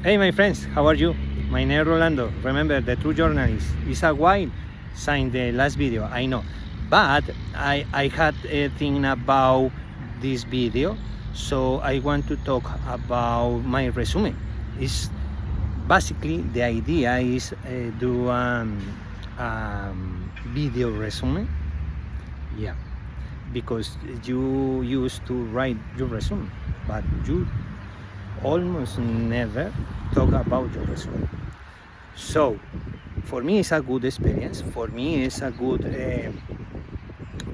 Hey my friends, how are you? My name is Rolando. Remember, the true journalist. It's a while since the last video, I know. But I had a thing about this video, so I want to talk about my resume. It's basically the idea is do video resume. Yeah, because you used to write your resume, but you almost never talk about your resume. So for me it's a good experience. For me it's a good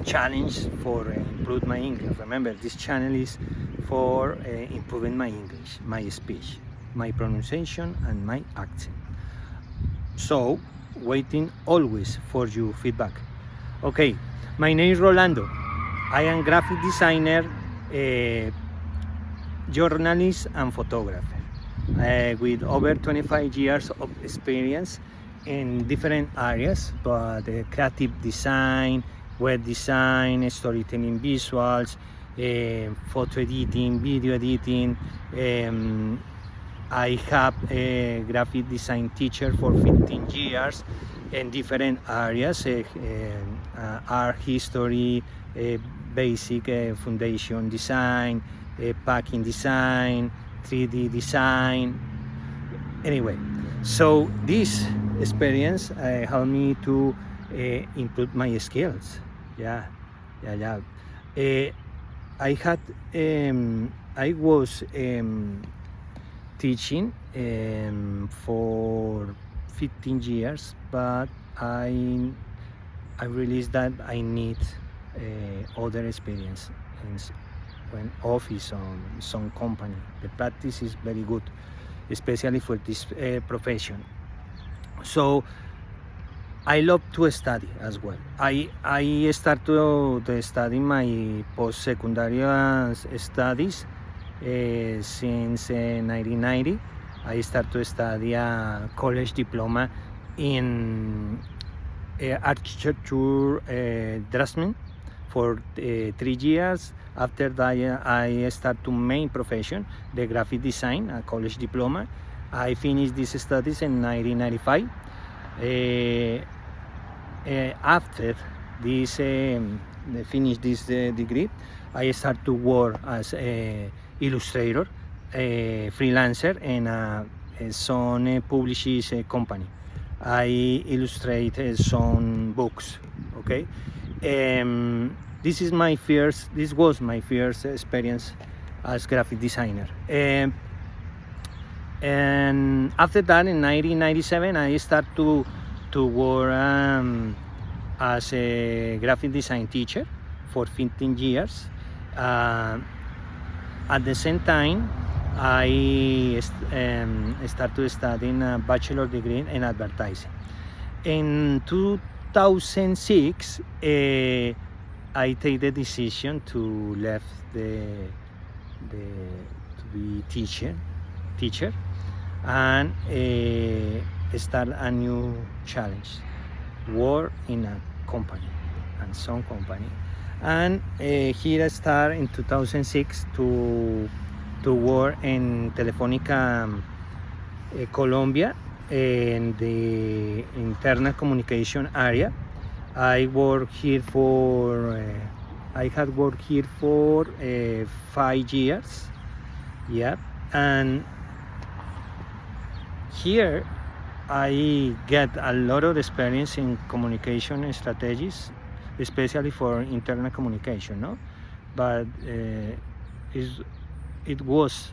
challenge for improve my English. Remember, this channel is for improving my English, my speech, my pronunciation and my accent. So waiting always for your feedback. Okay, my name is Rolando. I am graphic designer, journalist and photographer with over 25 years of experience in different areas, but creative design, web design, storytelling, visuals, photo editing, video editing. I have a graphic design teacher for 15 years in different areas, art history, basic foundation design, packing design, 3D design. Anyway, so this experience helped me to improve my skills. Yeah. I had I was teaching for 15 years, but I realized that I need other experience when office on some company. The practice is very good, especially for this profession. So I love to study as well. I start to study my post-secondary studies since 1990. I start to study a college diploma in architecture draftsman for 3 years. After that, I start to main profession, the graphic design, a college diploma. I finished these studies in 1995. After this, finish this degree, I start to work as a illustrator, a freelancer, in some publishers company. I illustrate some books. Okay. This was my first experience as graphic designer. And after that, in 1997, I start to work as a graphic design teacher for 15 years. At the same time, I start to study a bachelor degree in advertising. In 2006, I take the decision to leave to be teacher and start a new challenge, work in a company and some company. And here I start in 2006 to work in Telefónica Colombia in the internal communication area. I had worked here for 5 years. Yeah, and here I get a lot of experience in communication strategies, especially for internal communication, no? But it was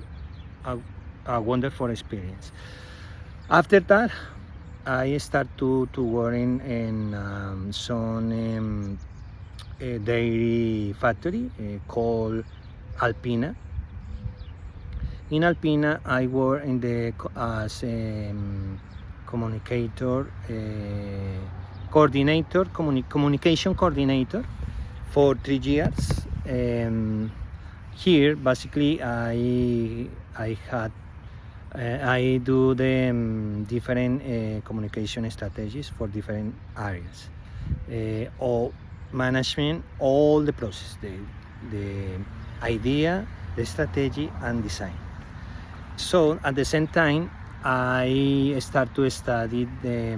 a wonderful experience. After that, I start to work in some dairy factory called Alpina. In Alpina, I work as communication coordinator for 3 years. Here, basically, I do the different communication strategies for different areas, or management, all the process, the idea, the strategy and design. So at the same time, I start to study the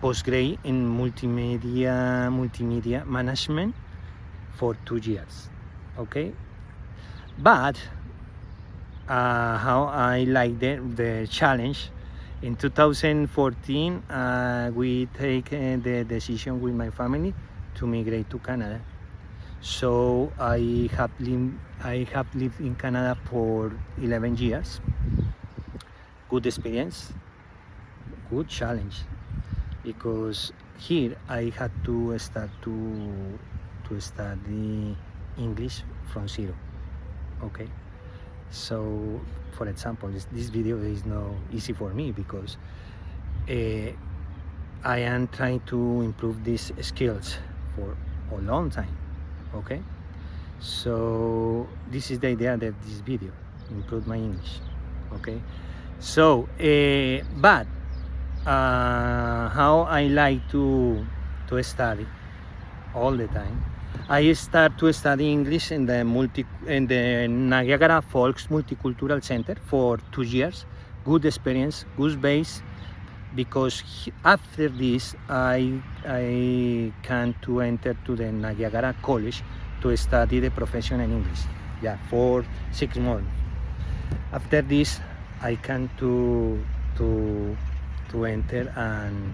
postgrad in multimedia management for 2 years. Okay, but how I like the challenge. In 2014, we take the decision with my family to migrate to Canada. So I have lived in Canada for 11 years. Good experience, good challenge, because here I had to start to study English from zero. Okay, so for example, this video is not easy for me because I am trying to improve these skills for a long time. Okay, so this is the idea of this video, improve my English. Okay, so but how I like to study all the time, I start to study English in the Niagara Falls Multicultural Center for 2 years. Good experience, good base, because after this I can to enter to the Niagara College to study the professional English. Yeah, for 6 months. After this, I can to enter an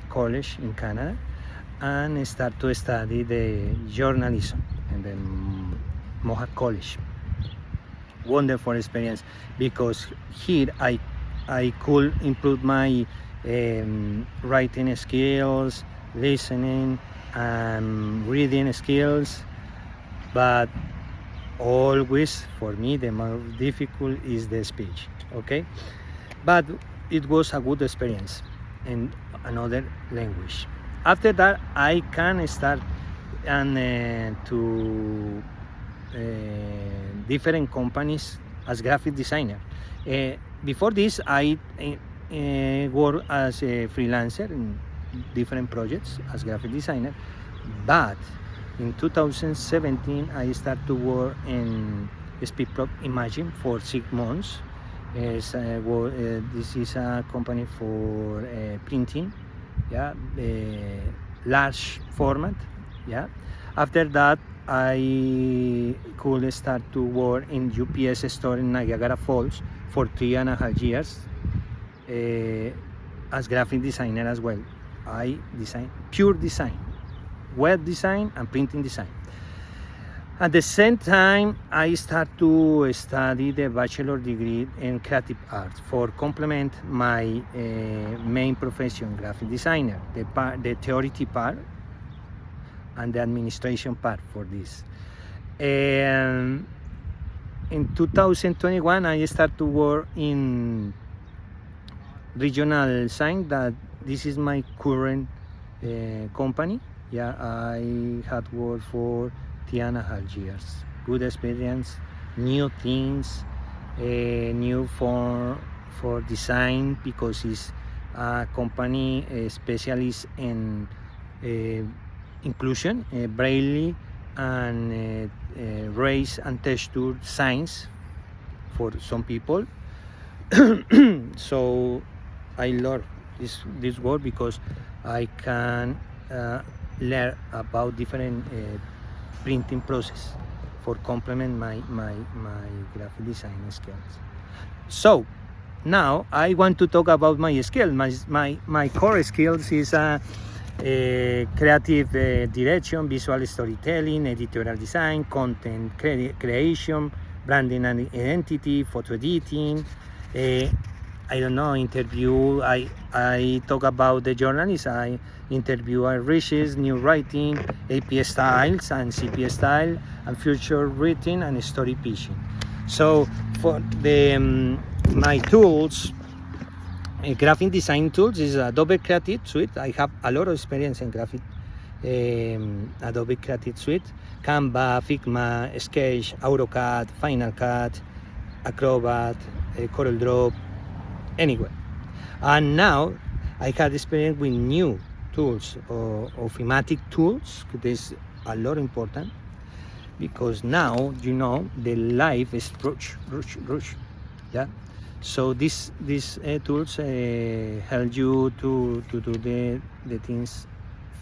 college in Canada and start to study the journalism in the Mohawk College. Wonderful experience, because here I could improve my writing skills, listening, and reading skills. But always for me the most difficult is the speech. Okay, but it was a good experience in another language. After that, I can start and to different companies as graphic designer. Before this, I work as a freelancer in different projects as graphic designer, but in 2017 I started to work in Speedprop Imaging for 6 months. This is a company for printing, yeah, large format. Yeah. After that, I could start to work in UPS store in Niagara Falls for 3.5 years as graphic designer as well. I design pure design, web design and printing design. At the same time, I start to study the bachelor degree in creative arts for complement my main profession, graphic designer, the theory part and the administration part for this. And in 2021, I start to work in regional sign. That this is my current company. Yeah, I had worked for 3.5 years. Good experience, new things, new form for design, because it's a company specialist in inclusion, braille and race and texture science for some people. So I love this work because I can learn about different printing process for complement my graphic design skills. So now I want to talk about my skill. My core skills is creative direction, visual storytelling, editorial design, content creation, branding and identity, photo editing. I don't know, interview. I talk about the journalists. I interview riches, new writing, AP styles and CP style, and future writing and story pitching. So for the my tools, graphic design tools is Adobe Creative Suite. I have a lot of experience in graphic Adobe Creative Suite, Canva, Figma, Sketch, AutoCAD, Final Cut, Acrobat, CorelDRAW, anyway. And now I had experience with new tools or thematic tools. This is a lot important, because now you know the life is rush. Yeah. So these tools help you to do the things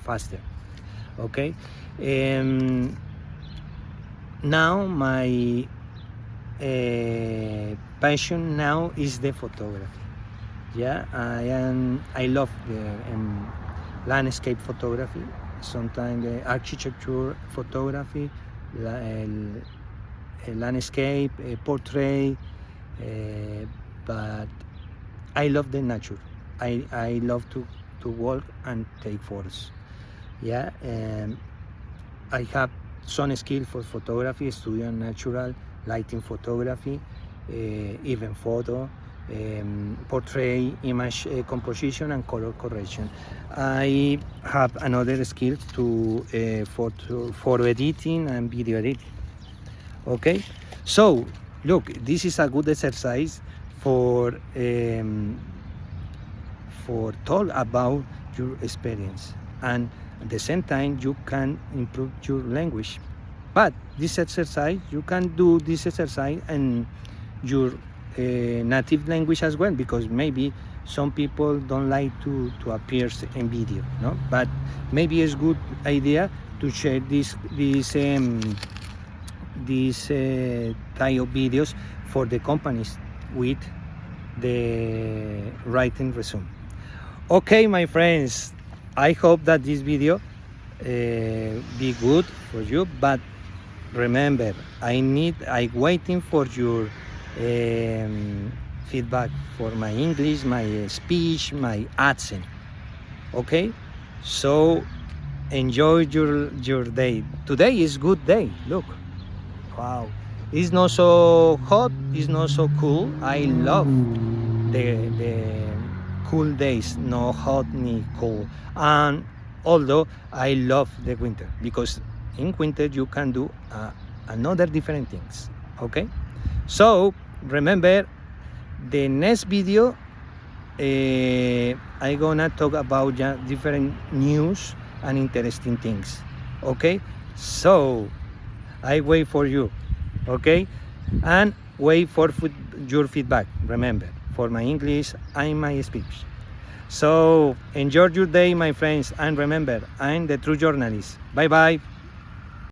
faster. Okay. Now my passion now is the photography. Yeah, I love the landscape photography, sometimes architecture photography, landscape, portrait, but I love the nature. I love to walk and take photos. Yeah, I have some skill for photography, studio natural, lighting photography, even photo, portrait, image composition, and color correction. I have another skill to photo editing and video editing. Okay, so look, this is a good exercise for talk about your experience, and at the same time you can improve your language. But this exercise, you can do this exercise in your native language as well, because maybe some people don't like to appear in video, no? But maybe it's good idea to share these type of videos for the companies with the writing resume. Okay, my friends, I hope that this video be good for you, but remember, I'm waiting for your feedback for my English, my speech, my accent. Okay, so enjoy your day. Today is good day. Look, wow, it's not so hot, it's not so cool. I love the cool days, no hot ni cold. And although I love the winter, because in winter you can do another different things. Okay, so remember, the next video I gonna talk about different news and interesting things. Okay, so I wait for you. Okay, and wait for your feedback. Remember, for my English and my speech. So enjoy your day, my friends, and remember, I'm the true journalist. Bye bye.